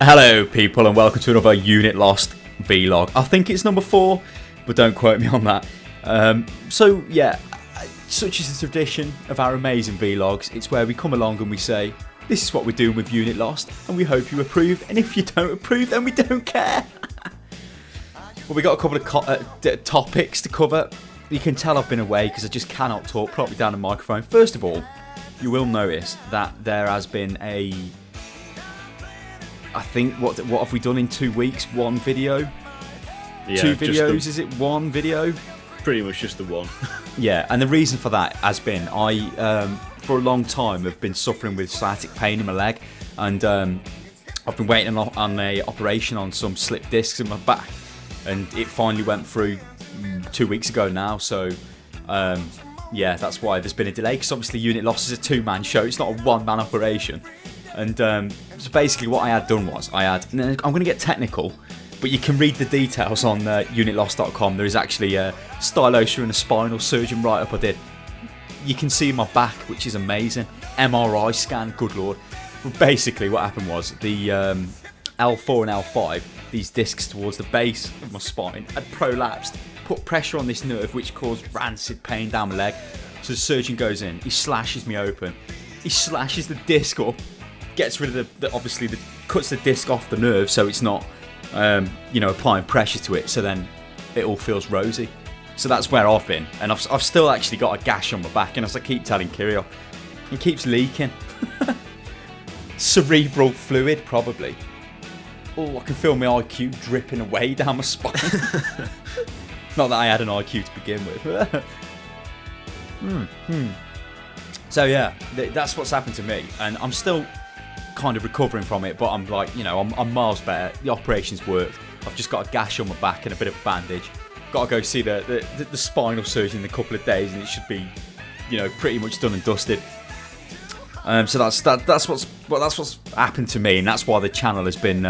Hello people and welcome to another Unit Lost vlog. I think it's number 4, but don't quote me on that. So yeah, such is the tradition of our amazing vlogs. It's where we come along and we say, this is what we're doing with Unit Lost and we hope you approve, and if you don't approve then we don't care. Well, we got a couple of topics to cover. You can tell I've been away because I just cannot talk properly down the microphone. First of all, you will notice that there has been I think, what have we done in 2 weeks? One video? Yeah, 2 videos, is it one video? Pretty much just the one. Yeah, and the reason for that has been, for a long time, have been suffering with sciatic pain in my leg, and I've been waiting on a operation on some slip discs in my back, and it finally went through 2 weeks ago now, so yeah, that's why there's been a delay, because obviously Unit Lost is a 2-man show, it's not a 1-man operation. And so basically what I had done was, and I'm going to get technical, but you can read the details on unitlost.com. There is actually a Stylosa and a spinal surgeon write-up I did. You can see my back, which is amazing. MRI scan, good lord. But basically what happened was, the L4 and L5, these discs towards the base of my spine, had prolapsed, put pressure on this nerve, which caused rancid pain down my leg. So the surgeon goes in, he slashes me open, he slashes the disc up, gets rid of cuts the disc off the nerve so it's not applying pressure to it, so then it all feels rosy. So that's where I've been, and I've still actually got a gash on my back, and as I keep telling Kirill, it keeps leaking. Cerebral fluid probably. Oh, I can feel my IQ dripping away down my spine. Not that I had an IQ to begin with. So yeah, that's what's happened to me, and I'm still kind of recovering from it, but I'm like, I'm miles better. The operation's worked. I've just got a gash on my back and a bit of a bandage. Got to go see the spinal surgeon in a couple of days, and it should be, pretty much done and dusted. So that's what's happened to me, and that's why the channel has been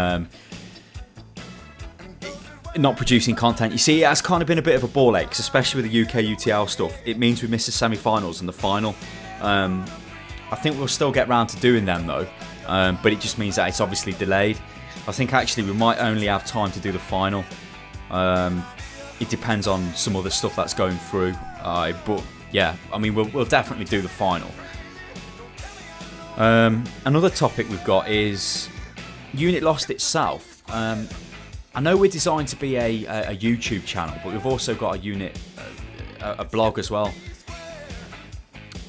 not producing content. You see, it has kind of been a bit of a ball ache, especially with the UK UTL stuff. It means we miss the semi-finals and the final. I think we'll still get round to doing them though, but it just means that it's obviously delayed. I think actually we might only have time to do the final. It depends on some other stuff that's going through, but yeah, I mean we'll definitely do the final. Another topic we've got is Unit Lost itself. I know we're designed to be a YouTube channel, but we've also got a blog as well.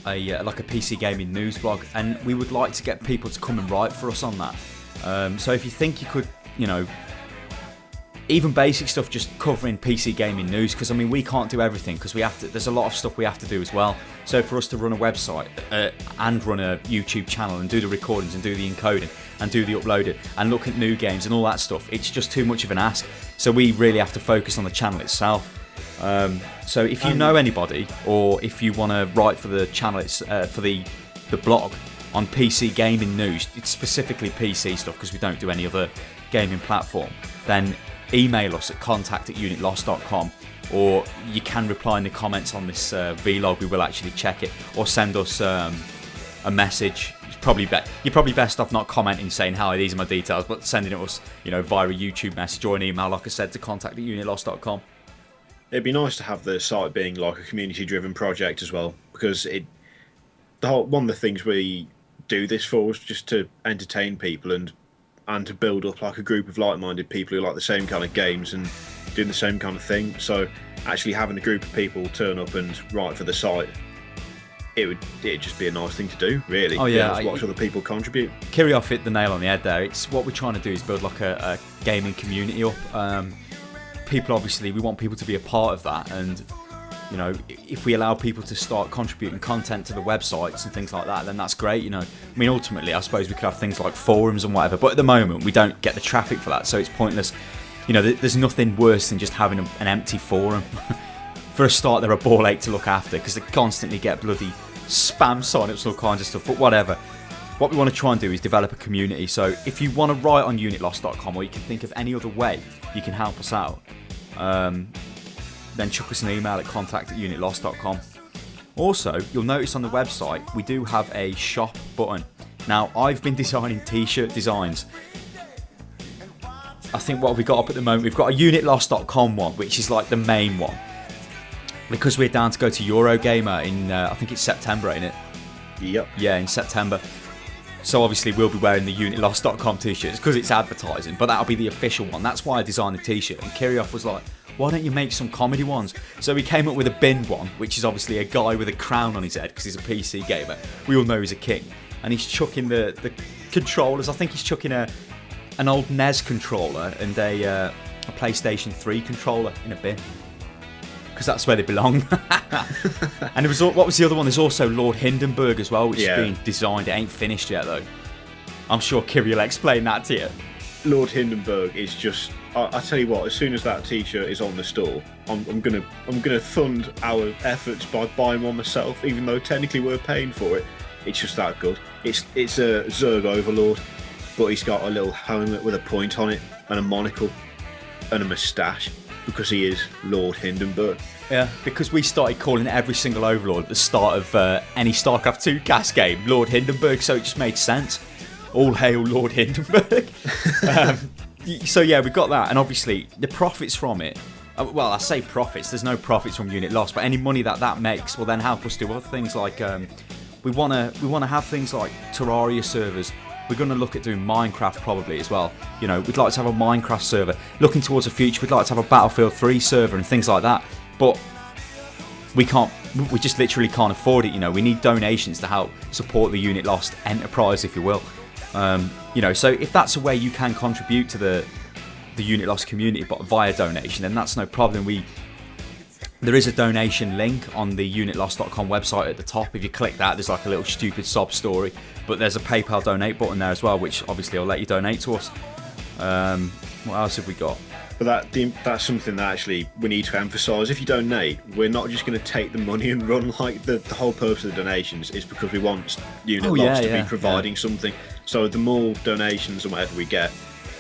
Like a PC gaming news blog, and we would like to get people to come and write for us on that. So if you think you could, even basic stuff, just covering PC gaming news, because I mean we can't do everything, because there's a lot of stuff we have to do as well. So for us to run a website and run a YouTube channel and do the recordings and do the encoding and do the uploading and look at new games and all that stuff, it's just too much of an ask. So we really have to focus on the channel itself. So if you know anybody, or if you want to write for the channel, for the blog on PC gaming news, it's specifically PC stuff because we don't do any other gaming platform, then email us at contact@unitlost.com, or you can reply in the comments on this vlog. We will actually check it, or send us a message. You're probably best off not commenting saying hi, these are my details, but sending it us via a YouTube message or an email, like I said, to contact@unitlost.com. It'd be nice to have the site being like a community-driven project as well, because one of the things we do this for is just to entertain people and to build up like a group of like-minded people who like the same kind of games and doing the same kind of thing. So actually having a group of people turn up and write for the site, it'd just be a nice thing to do, really. Oh yeah, watch other people contribute. Kirioff hit the nail on the head there. It's what we're trying to do is build like a gaming community up. People, obviously, we want people to be a part of that, and if we allow people to start contributing content to the websites and things like that, then that's great. I mean, ultimately, I suppose we could have things like forums and whatever, but at the moment we don't get the traffic for that, so it's pointless. There's nothing worse than just having an empty forum. For a start, they're a ball ache to look after because they constantly get bloody spam sign-ups and all kinds of stuff, but whatever. What we want to try and do is develop a community. So if you want to write on unitlost.com, or you can think of any other way you can help us out, then chuck us an email at contact@unitlost.com. Also, you'll notice on the website we do have a shop button. Now, I've been designing t-shirt designs I think what have we got up at the moment? We've got a unitlost.com one, which is like the main one. Because we're down to go to Eurogamer in, I think it's September, ain't it? Yep. Yeah, in September. So obviously we'll be wearing the unitlost.com t-shirts because it's advertising, but that'll be the official one. That's why I designed the t-shirt. And Kirioth was like, why don't you make some comedy ones? So we came up with a bin one, which is obviously a guy with a crown on his head because he's a PC gamer. We all know he's a king. And he's chucking the controllers. I think he's chucking an old NES controller and a PlayStation 3 controller in a bin. Because that's where they belong. And what was the other one? There's also Lord Hindenburg as well, which is being designed. It ain't finished yet though. I'm sure Kiri will explain that to you. Lord Hindenburg is just. I tell you what. As soon as that T-shirt is on the store, I'm gonna fund our efforts by buying one myself. Even though technically we're paying for it, it's just that good. It's a Zerg Overlord, but he's got a little helmet with a point on it and a monocle and a moustache. Because he is Lord Hindenburg. Yeah, because we started calling every single Overlord at the start of any StarCraft 2 cast game Lord Hindenburg, so it just made sense. All hail Lord Hindenburg. So yeah, we got that, and obviously the profits from it. Well, I say profits. There's no profits from Unit Lost, but any money that makes will then help us do other things like we wanna have things like Terraria servers. We're going to look at doing Minecraft probably as well. You know, we'd like to have a Minecraft server. Looking towards the future, we'd like to have a Battlefield 3 server and things like that. But we just literally can't afford it, you know. We need donations to help support the Unit Lost enterprise, if you will. You know, so if that's a way you can contribute to the Unit Lost community but via donation, then that's no problem. There is a donation link on the unitlost.com website at the top. If you click that, there's like a little stupid sob story. But there's a PayPal donate button there as well, which obviously will let you donate to us. What else have we got? But that's something that actually we need to emphasise. If you donate, we're not just going to take the money and run. Like the whole purpose of the donations is because we want Unit Lost to be providing something. So the more donations and whatever we get,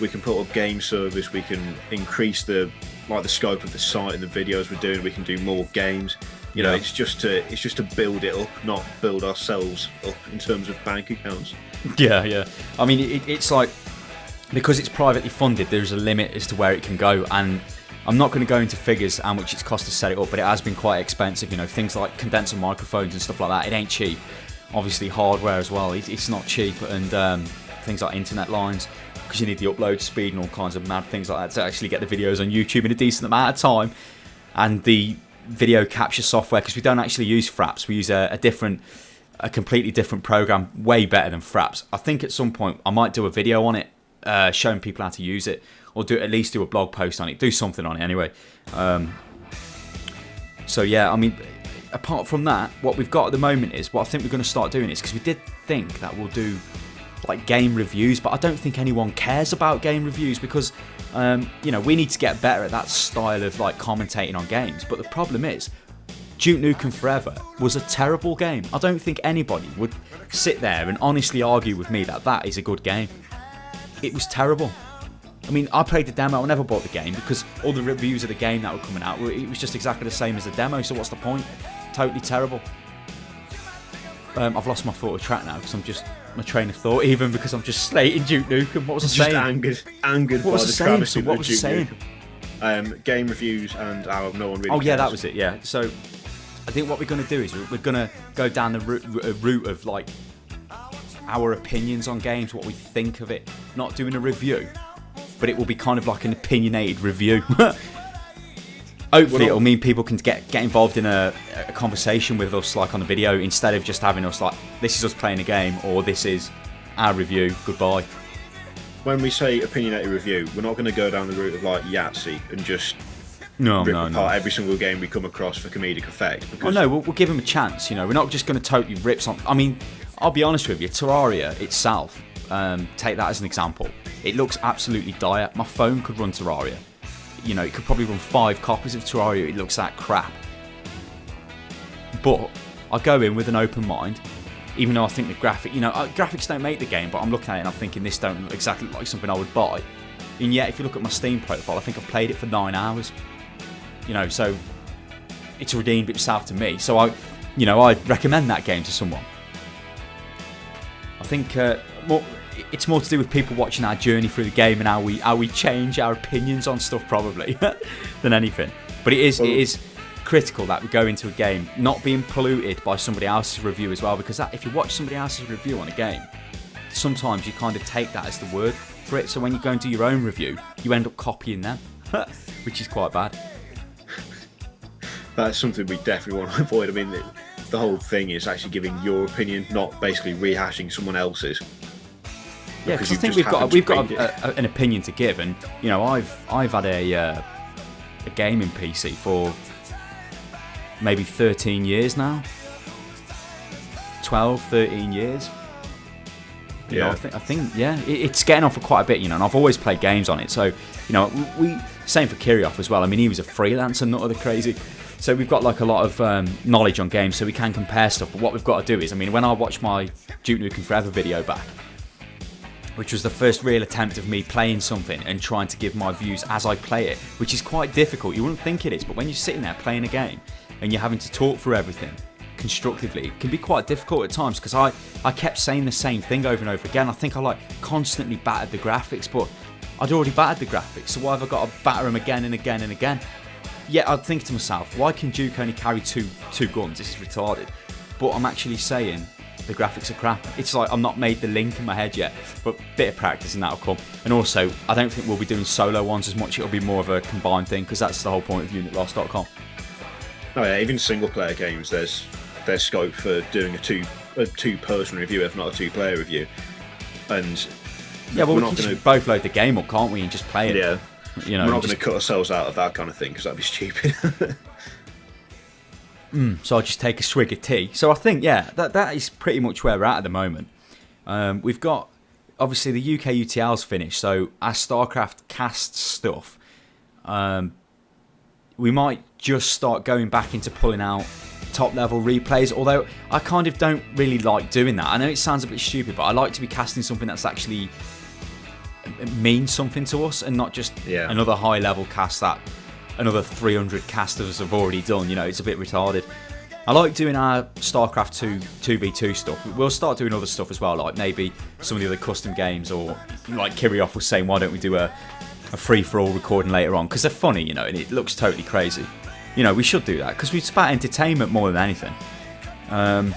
we can put up game service. We can increase the scope of the site and the videos we're doing. We can do more games. You know, it's just to build it up, not build ourselves up in terms of bank accounts. Yeah. I mean, it's like, because it's privately funded, there's a limit as to where it can go, and I'm not going to go into figures how much it's cost to set it up, but it has been quite expensive. You know, things like condenser microphones and stuff like that, it ain't cheap. Obviously, hardware as well, it's not cheap, and things like internet lines, because you need the upload speed and all kinds of mad things like that to actually get the videos on YouTube in a decent amount of time, and the video capture software, because we don't actually use Fraps. We use a completely different program, way better than Fraps. I think at some point I might do a video on it, showing people how to use it, or at least do a blog post on it, do something on it anyway. So yeah, I mean, apart from that, what we've got at the moment is, what I think we're going to start doing is, because we did think that we'll do like game reviews, but I don't think anyone cares about game reviews, because you know, we need to get better at that style of like commentating on games. But the problem is, Duke Nukem Forever was a terrible game. I don't think anybody would sit there and honestly argue with me that that is a good game. It was terrible. I mean, I played the demo. I never bought the game because all the reviews of the game that were coming out, it was just exactly the same as the demo. So what's the point? Totally terrible. I've lost my thought of track now because I'm just my train of thought, even because I'm just slating Duke Nukem. What was I saying? Just angered what by was the saying? travesty So what of was Duke saying? Nukem. Game reviews and how no one really Oh yeah, cares. that was it. Yeah. So I think what we're going to do is we're going to go down the route of like our opinions on games, what we think of it. Not doing a review, but it will be kind of like an opinionated review. Hopefully it'll mean people can get involved in a conversation with us, like on the video, instead of just having us like, this is us playing a game, or this is our review, goodbye. When we say opinionated review, we're not going to go down the route of like Yahtzee and just rip apart every single game we come across for comedic effect. Oh no, we'll give them a chance. You know, we're not just going to totally rip something. I mean, I'll be honest with you, Terraria itself, take that as an example. It looks absolutely dire. My phone could run Terraria. You know, it could probably run 5 copies of Terraria. It looks that crap. But I go in with an open mind, even though I think the graphics don't make the game, but I'm looking at it and I'm thinking this don't look exactly like something I would buy. And yet, if you look at my Steam profile, I think I've played it for 9 hours. You know, so it's redeemed itself to me. So I'd recommend that game to someone. I think it's more to do with people watching our journey through the game and how we change our opinions on stuff probably than anything. But it is critical that we go into a game not being polluted by somebody else's review as well, because if you watch somebody else's review on a game, sometimes you kind of take that as the word for it. So when you go and do your own review, you end up copying them, which is quite bad. That's something we definitely want to avoid. I mean, the whole thing is actually giving your opinion, not basically rehashing someone else's. Yeah, because I think we've got an opinion to give, and you know, I've had a gaming PC for maybe 13 years now, 12, 13 years. You know, I think it's getting on for quite a bit, you know, and I've always played games on it. So, you know, we same for Kirioff as well. I mean, he was a freelancer, not other crazy. So we've got like a lot of knowledge on games, so we can compare stuff. But what we've got to do is, I mean, when I watched my Duke Nukem Forever video back, which was the first real attempt of me playing something and trying to give my views as I play it, which is quite difficult. You wouldn't think it is, but when you're sitting there playing a game and you're having to talk through everything constructively, it can be quite difficult at times, because I kept saying the same thing over and over again. I think I like constantly battered the graphics, but I'd already battered the graphics, so why have I got to batter them again and again and again? Yeah, I'd think to myself, why can Duke only carry two guns? This is retarded. But I'm actually saying the graphics are crap. It's like I'm not made the link in my head yet, but bit of practice and that'll come. And also, I don't think we'll be doing solo ones as much. It'll be more of a combined thing, because that's the whole point of UnitLost.com. Oh yeah, even single player games, there's scope for doing a two person review, if not a 2-player review. And yeah, well, we can just both load the game up, can't we, and just play it. Yeah, you know, we're not going to cut ourselves out of that kind of thing, because that'd be stupid. So I'll just take a swig of tea. So I think, yeah, that is pretty much where we're at the moment. We've got, obviously, the UK UTL's finished, so our StarCraft cast stuff, we might just start going back into pulling out top-level replays, although I kind of don't really like doing that. I know it sounds a bit stupid, but I like to be casting something that's actually means something to us, and not just another high-level cast that another 300 casters have already done. You know, it's a bit retarded. I like doing our StarCraft 2 2v2 stuff. We'll start doing other stuff as well, like maybe some of the other custom games, or like Kirioff was saying, why don't we do a free-for-all recording later on, because they're funny, you know, and it looks totally crazy. You know, we should do that, because it's about entertainment more than anything. And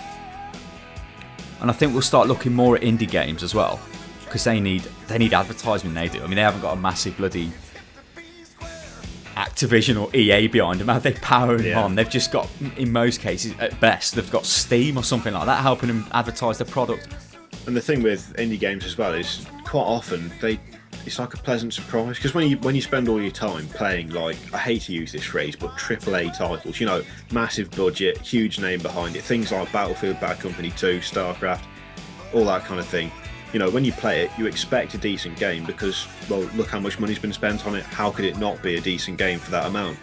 I think we'll start looking more at indie games as well, because they need advertisement. They do. I mean, they haven't got a massive bloody Activision or EA behind them. How they power them on? They've just got, in most cases, at best, they've got Steam or something like that helping them advertise their product. And the thing with indie games as well is, quite often it's like a pleasant surprise, because when you spend all your time playing, like, I hate to use this phrase, but AAA titles, you know, massive budget, huge name behind it, things like Battlefield, Bad Company 2, StarCraft, all that kind of thing. You know, when you play it, you expect a decent game, because, well, look how much money's been spent on it. How could it not be a decent game for that amount?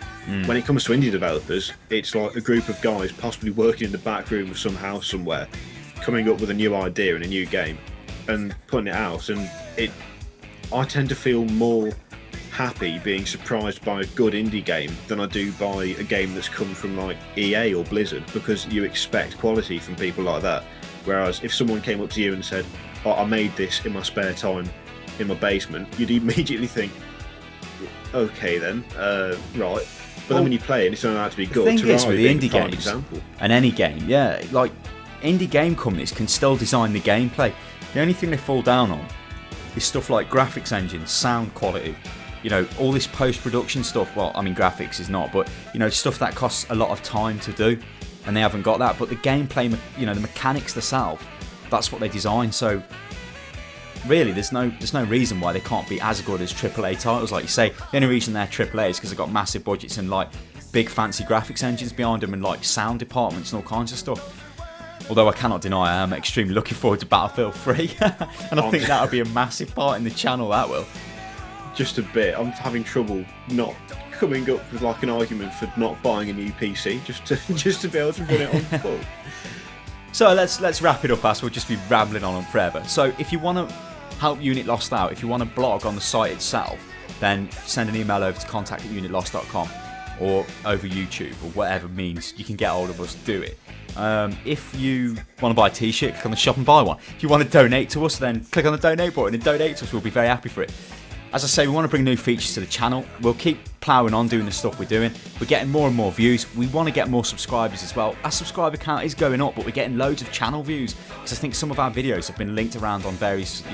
When it comes to indie developers, it's like a group of guys possibly working in the back room of some house somewhere, coming up with a new idea and a new game, and putting it out. And I tend to feel more happy being surprised by a good indie game than I do by a game that's come from like EA or Blizzard, because you expect quality from people like that. Whereas if someone came up to you and said, oh, I made this in my spare time in my basement, you'd immediately think, okay then, right. But then when you play it, it's turned out to be good. The thing is with the indie games, and any game, like indie game companies can still design the gameplay. The only thing they fall down on is stuff like graphics engines, sound quality, you know, all this post-production stuff. Well, I mean, graphics is not, but, you know, stuff that costs a lot of time to do, and they haven't got that. But the gameplay, you know, the mechanics themselves, that's what they design. So really, there's no reason why they can't be as good as AAA titles. Like you say, the only reason they're AAA is because they've got massive budgets and like big fancy graphics engines behind them, and like sound departments and all kinds of stuff. Although I cannot deny I am extremely looking forward to Battlefield 3, and I think that'll be a massive part in the channel, that will. Just a bit. I'm having trouble not coming up with like an argument for not buying a new PC, just to be able to run it on full. So let's wrap it up, as we'll just be rambling on forever. So if you want to help Unit Lost out, if you want to blog on the site itself, then send an email over to contact@unitlost.com, or over YouTube, or whatever means you can get hold of us, do it. If you want to buy a t-shirt, click on the shop and buy one. If you want to donate to us, then click on the donate button and donate to us. We'll be very happy for it. As I say, we want to bring new features to the channel. We'll keep ploughing on doing the stuff we're doing. We're getting more and more views. We want to get more subscribers as well. Our subscriber count is going up, but we're getting loads of channel views because I think some of our videos have been linked around on various,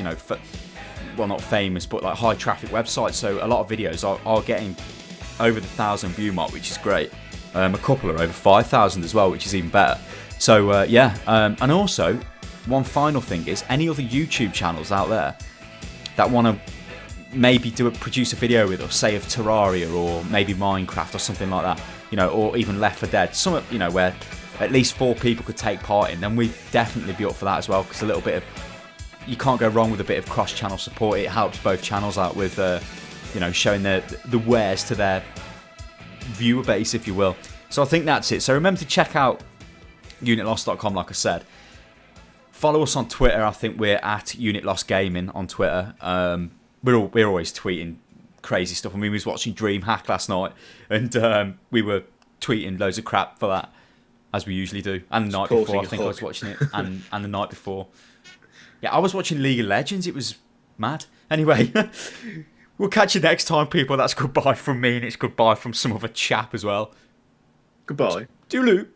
well, not famous, but like high traffic websites. So a lot of videos are getting over the 1,000 view mark, which is great. A couple are over 5,000 as well, which is even better. So and also one final thing is any other YouTube channels out there that want to maybe produce a video with us, say of Terraria or maybe Minecraft or something like that, or even Left 4 Dead, some where at least 4 people could take part in, then we'd definitely be up for that as well, because a little bit of, you can't go wrong with a bit of cross-channel support. It helps both channels out with showing the wares to their viewer base, if you will. So I think that's it. So remember to check out unitloss.com, like I said. Follow us on Twitter. I think we're at UnitLossGaming on Twitter. We're always tweeting crazy stuff. I mean, we was watching DreamHack last night, and we were tweeting loads of crap for that, as we usually do. And the night before, I think I was watching it, and the night before. Yeah, I was watching League of Legends. It was mad. Anyway, we'll catch you next time, people. That's goodbye from me, and it's goodbye from some other chap as well. Goodbye. Toodaloo.